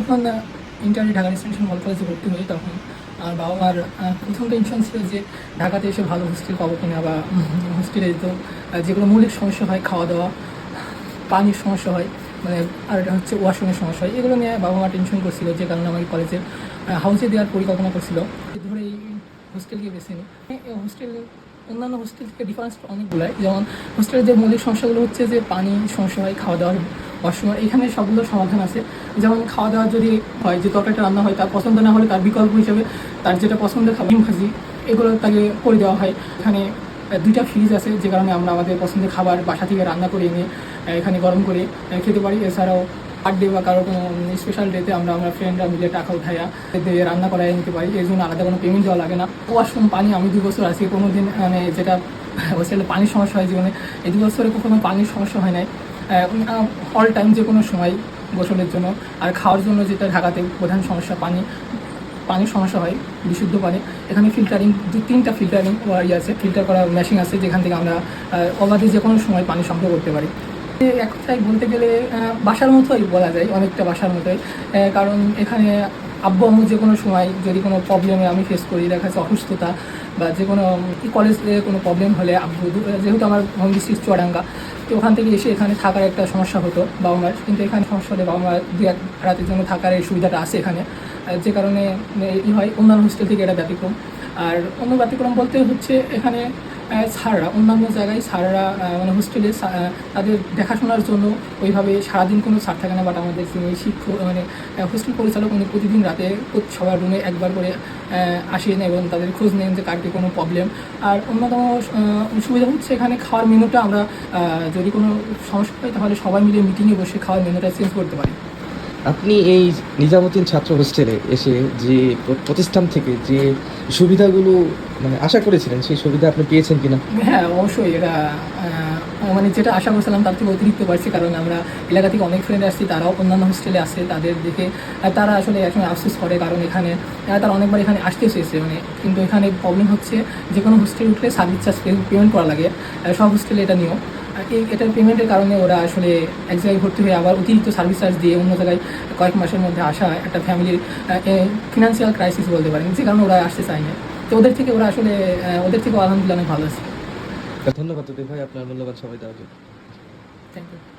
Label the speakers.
Speaker 1: যখন ইন্টারে Dhaka residential model কলেজে ভর্তি হই তখন আমার বাবা মার প্রথম টেনশন ছিল যে ঢাকাতে এসে ভালো হোস্টেল পাবো কিনা, বা হোস্টেলে তো যেগুলো মৌলিক সমস্যা হয়, খাওয়া দাওয়া, পানির সমস্যা হয়, মানে আর এটা হচ্ছে ওয়াশরুমের সমস্যা হয়, এগুলো নিয়ে বাবা মা টেনশন করছিল, যে কারণে আমাকে কলেজের হাউসে দেওয়ার পরিকল্পনা করছিল। ধরে এই হোস্টেলকে বেছে নিই। হোস্টেল অন্যান্য হোস্টেল থেকে ডিফারেন্স অনেকগুলাই, যেমন হোস্টেলের যে মৌলিক সমস্যাগুলো হচ্ছে যে পানি সমস্যা হয়, খাওয়া দাওয়ার ওয়াশরুম, এখানে সবগুলো সমাধান আছে। যেমন খাওয়া দাওয়া যদি হয়, যে তরকারিটা রান্না হয় তার পছন্দ না হলে তার বিকল্প হিসেবে তার যেটা পছন্দের খাবার, ডিম ভাজি, এগুলো তাকে করে দেওয়া হয়। এখানে 2টা ফ্রিজ আছে, যে কারণে আমরা আমাদের পছন্দের খাবার বাসা থেকে রান্না করে এনে এখানে গরম করে খেতে পারি। এছাড়াও বার্থডে বা কারো কোনো স্পেশাল ডেতে আমরা ফ্রেন্ডরা মিলে টাকা উঠাইয়া রান্না করাই নিতে পারি, এর জন্য আলাদা কোনো পেমেন্ট দেওয়া লাগে না। ওয়াশরুম পানি আমি 2 বছর আছি, কোনো দিন মানে যেটা হোস্টেলে পানির সমস্যা হয় জীবনে, এই 2 বছরে কখনো পানির সমস্যা হয় নাই। অল টাইম যে কোনো সময় গোসলের জন্য আর খাওয়ার জন্য যেটা ঢাকাতে প্রধান সমস্যা পানির সমস্যা হয়, বিশুদ্ধ পানি। এখানে ফিল্টারিং 2-3টা ফিল্টারিং আছে, ফিল্টার করা মেশিন আছে, যেখান থেকে আমরা অবাধে যে কোনো সময় পানি সংগ্রহ করতে পারি। এক কথায় বলতে গেলে বাসার মতোই বলা যায়, অনেকটা বাসার মতোই। কারণ এখানে আব্বু আম্মু যে কোনো সময় যদি কোনো প্রবলেমে আমি ফেস করি, দেখা যাচ্ছে অসুস্থতা বা যে কোনো কলেজে কোনো প্রবলেম হলে আব্বু, যেহেতু আমার হোম ডিস্ট্রিক্ট চুয়াডাঙ্গা, তো ওখান থেকে এসে এখানে থাকার একটা সমস্যা হতো বাবা মার, কিন্তু এখানে সমস্যা হলে বাবা মা 2-1 রাতের জন্য থাকার এই সুবিধাটা আছে এখানে, যে কারণে হয় অন্যান্য হোস্টেল থেকে এটা ব্যতিক্রম। আর অন্য ব্যতিক্রম বলতে হচ্ছে এখানে স্যাররা, অন্যান্য জায়গায় স্যাররা মানে হোস্টেলে তাদের দেখাশোনার জন্য ওইভাবে সারাদিন কোনো স্যার থাকে না, বাট আমাদের যিনি শিক্ষক মানে হোস্টেল পরিচালক, উনি প্রতিদিন রাতে সবার রুমে একবার করে আসেন এবং তাদের খোঁজ নেন যে কার কি কোনো প্রবলেম। আর অন্যতম সুবিধা হচ্ছে এখানে খাওয়ার মেনুটা আমরা যদি কোনো সমস্যা হয় তাহলে সবাই মিলে মিটিংয়ে বসে খাওয়ার মেনুটা চেঞ্জ করতে পারি।
Speaker 2: আপনি এই নিজামুদ্দিন ছাত্র হোস্টেলে এসে যে প্রতিষ্ঠান থেকে যে সুবিধাগুলো মানে আশা করেছিলেন, সেই সুবিধা আপনি পেয়েছেন কিনা?
Speaker 1: হ্যাঁ, অবশ্যই এটা মানে যেটা আশা করছিলাম তার থেকে অতিরিক্ত পারছি, কারণ আমরা এলাকা থেকে অনেক ফ্রেন্ড আসছি, তারাও অন্যান্য হোস্টেলে আসছে, তাদের দেখে তারা আসলে একসময় আফসোস করে, কারণ এখানে তারা অনেকবার এখানে আসতে চেয়েছে, মানে কিন্তু এখানে প্রবলেম হচ্ছে যে কোনো হোস্টেলে উঠলে সার্ভিস চার্জ পেমেন্ট করা লাগে, সব হোস্টেলে এটা নিয়ম। এটার পেমেন্টের কারণে ওরা আসলে এক জায়গায় ভর্তি হয়ে আবার অতিরিক্ত সার্ভিস চার্জ দিয়ে অন্য জায়গায় কয়েক মাসের মধ্যে আসা একটা ফ্যামিলির ফিনান্সিয়াল ক্রাইসিস বলতে পারেন, যে কারণে ওরা আসতে চায় না। তো ওদের থেকে ওদের থেকে আলহামদুলিল্লাহ অনেক ভালো আছে।
Speaker 2: ধন্যবাদ ভাই আপনার মূল্যবান সময় দেওয়ার জন্য।
Speaker 1: Thank you.